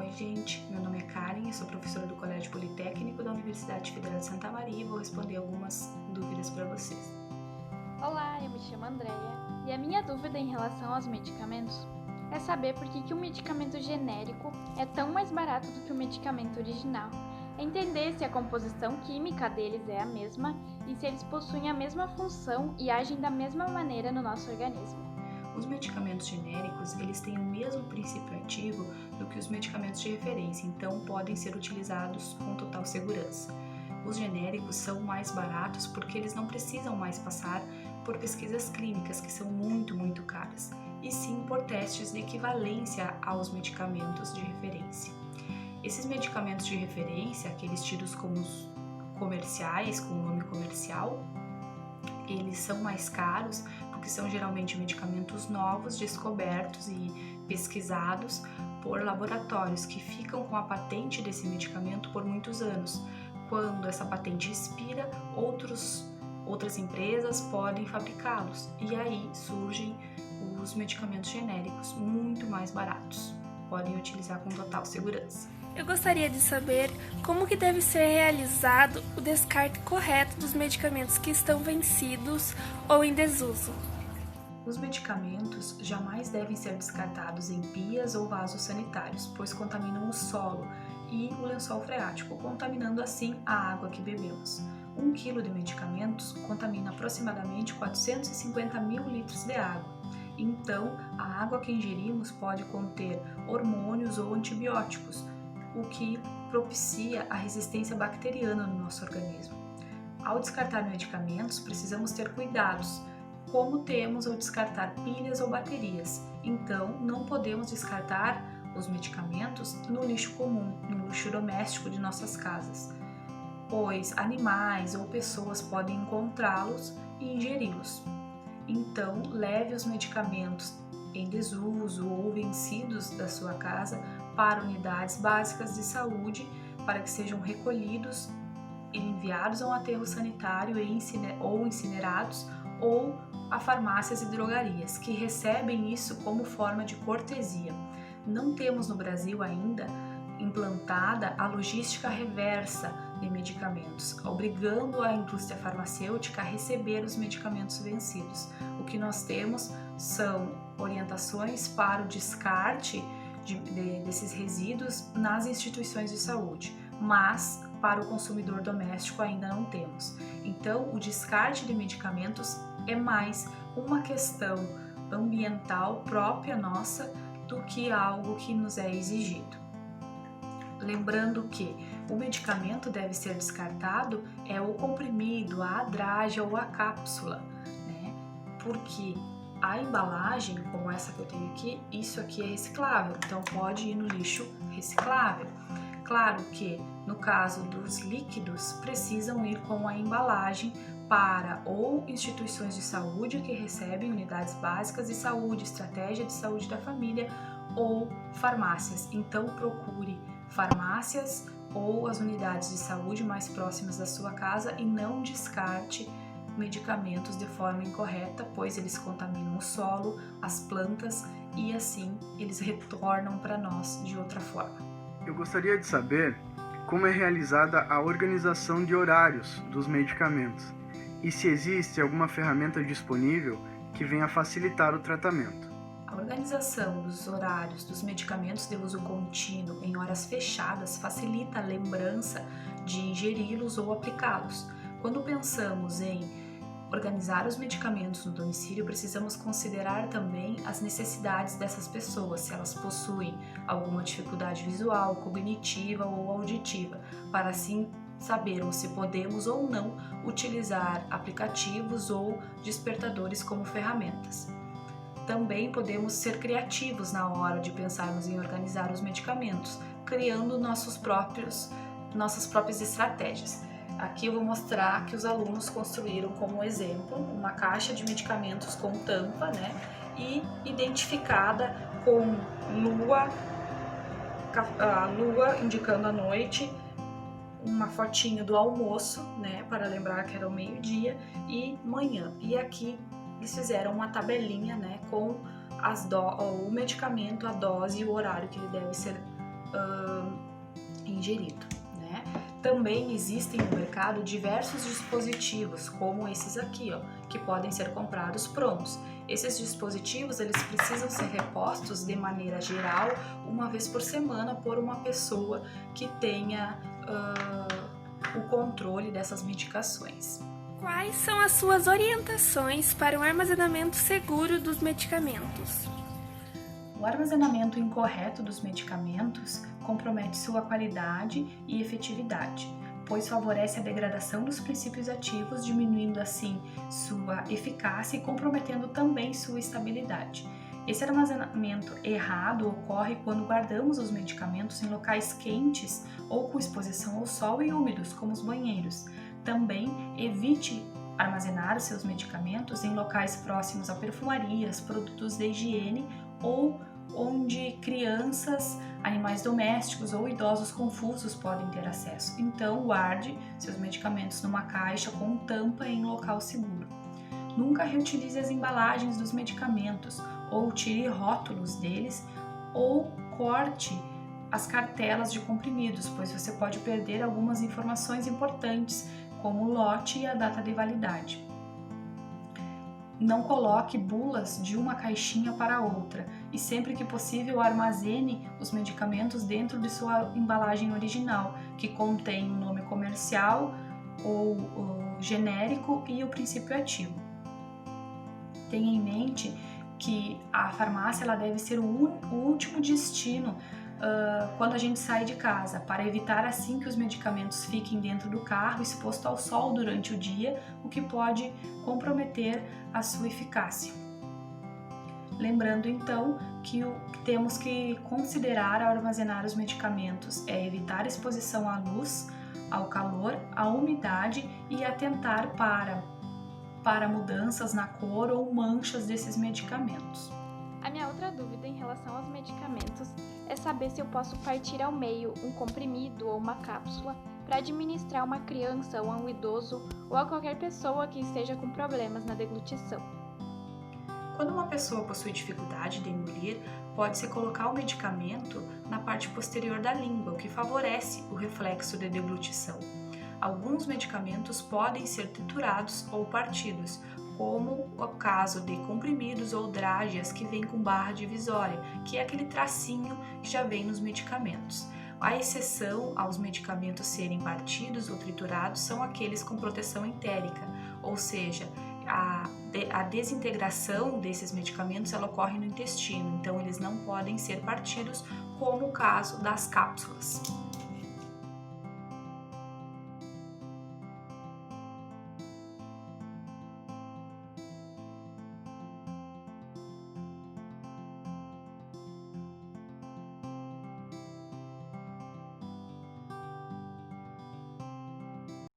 Oi gente, meu nome é Karen, eu sou professora do Colégio Politécnico da Universidade Federal de Santa Maria e vou responder algumas dúvidas para vocês. Olá, eu me chamo Andreia e a minha dúvida em relação aos medicamentos é saber por que um medicamento genérico é tão mais barato do que o medicamento original. É entender se a composição química deles é a mesma e se eles possuem a mesma função e agem da mesma maneira no nosso organismo. Os medicamentos genéricos, eles têm o mesmo princípio ativo do que os medicamentos de referência, então podem ser utilizados com total segurança. Os genéricos são mais baratos porque eles não precisam mais passar por pesquisas clínicas, que são muito caras, e sim por testes de equivalência aos medicamentos de referência. Esses medicamentos de referência, aqueles tidos como comerciais, com nome comercial, eles são mais caros porque são geralmente medicamentos novos, descobertos e pesquisados por laboratórios que ficam com a patente desse medicamento por muitos anos. Quando essa patente expira, outras empresas podem fabricá-los e aí surgem os medicamentos genéricos muito mais baratos. Podem utilizar com total segurança. Eu gostaria de saber como que deve ser realizado o descarte correto dos medicamentos que estão vencidos ou em desuso. Os medicamentos jamais devem ser descartados em pias ou vasos sanitários, pois contaminam o solo e o lençol freático, contaminando assim a água que bebemos. 1 quilo de medicamentos contamina aproximadamente 450 mil litros de água. Então, a água que ingerimos pode conter hormônios ou antibióticos, o que propicia a resistência bacteriana no nosso organismo. Ao descartar medicamentos, precisamos ter cuidados, como temos ao descartar pilhas ou baterias. Então, não podemos descartar os medicamentos no lixo comum, no lixo doméstico de nossas casas, pois animais ou pessoas podem encontrá-los e ingeri-los. Então, leve os medicamentos em desuso ou vencidos da sua casa para unidades básicas de saúde para que sejam recolhidos e enviados a um aterro sanitário ou incinerados ou a farmácias e drogarias, que recebem isso como forma de cortesia. Não temos no Brasil ainda implantada a logística reversa de medicamentos, obrigando a indústria farmacêutica a receber os medicamentos vencidos. O que nós temos são orientações para o descarte desses resíduos nas instituições de saúde, mas para o consumidor doméstico ainda não temos. Então, o descarte de medicamentos é mais uma questão ambiental própria nossa do que algo que nos é exigido. Lembrando que o medicamento deve ser descartado o comprimido, a adrágea ou a cápsula, né? Porque a embalagem, como essa que eu tenho aqui, isso aqui é reciclável, então pode ir no lixo reciclável. Claro que no caso dos líquidos, precisam ir com a embalagem para ou instituições de saúde que recebem unidades básicas de saúde, estratégia de saúde da família ou farmácias. Então procure farmácias ou as unidades de saúde mais próximas da sua casa e não descarte medicamentos de forma incorreta, pois eles contaminam o solo, as plantas e assim eles retornam para nós de outra forma. Eu gostaria de saber como é realizada a organização de horários dos medicamentos e se existe alguma ferramenta disponível que venha facilitar o tratamento. A organização dos horários dos medicamentos de uso contínuo em horas fechadas facilita a lembrança de ingeri-los ou aplicá-los. Quando pensamos em organizar os medicamentos no domicílio, precisamos considerar também as necessidades dessas pessoas, se elas possuem alguma dificuldade visual, cognitiva ou auditiva, para assim sabermos se podemos ou não utilizar aplicativos ou despertadores como ferramentas. Também podemos ser criativos na hora de pensarmos em organizar os medicamentos, criando nossas próprias estratégias. Aqui eu vou mostrar que os alunos construíram como exemplo uma caixa de medicamentos com tampa, né, e identificada com a lua indicando a noite, uma fotinho do almoço, né, para lembrar que era o meio-dia, e manhã. E aqui eles fizeram uma tabelinha, né, com o medicamento, a dose e o horário que ele deve ser ingerido, né? Também existem no mercado diversos dispositivos, como esses aqui, ó, que podem ser comprados prontos. Esses dispositivos, eles precisam ser repostos de maneira geral, uma vez por semana, por uma pessoa que tenha o controle dessas medicações. Quais são as suas orientações para o armazenamento seguro dos medicamentos? O armazenamento incorreto dos medicamentos compromete sua qualidade e efetividade, pois favorece a degradação dos princípios ativos, diminuindo assim sua eficácia e comprometendo também sua estabilidade. Esse armazenamento errado ocorre quando guardamos os medicamentos em locais quentes ou com exposição ao sol e úmidos, como os banheiros. Também evite armazenar os seus medicamentos em locais próximos a perfumarias, produtos de higiene ou onde crianças, animais domésticos ou idosos confusos podem ter acesso. Então, guarde seus medicamentos numa caixa com tampa em local seguro. Nunca reutilize as embalagens dos medicamentos ou tire rótulos deles ou corte as cartelas de comprimidos, pois você pode perder algumas informações importantes, como o lote e a data de validade. Não coloque bulas de uma caixinha para outra e sempre que possível armazene os medicamentos dentro de sua embalagem original, que contém o nome comercial ou genérico e o princípio ativo. Tenha em mente que a farmácia ela deve ser o último destino quando a gente sai de casa, para evitar assim que os medicamentos fiquem dentro do carro exposto ao sol durante o dia, o que pode comprometer a sua eficácia. Lembrando então que o que temos que considerar ao armazenar os medicamentos é evitar exposição à luz, ao calor, à umidade e atentar para mudanças na cor ou manchas desses medicamentos. A minha outra dúvida em relação aos medicamentos é saber se eu posso partir ao meio um comprimido ou uma cápsula para administrar a uma criança ou a um idoso ou a qualquer pessoa que esteja com problemas na deglutição. Quando uma pessoa possui dificuldade de engolir, pode-se colocar o medicamento na parte posterior da língua, o que favorece o reflexo de deglutição. Alguns medicamentos podem ser triturados ou partidos, como o caso de comprimidos ou drágeas que vem com barra divisória, que é aquele tracinho que já vem nos medicamentos. A exceção aos medicamentos serem partidos ou triturados são aqueles com proteção entérica, ou seja, a desintegração desses medicamentos ela ocorre no intestino, então eles não podem ser partidos, como o caso das cápsulas.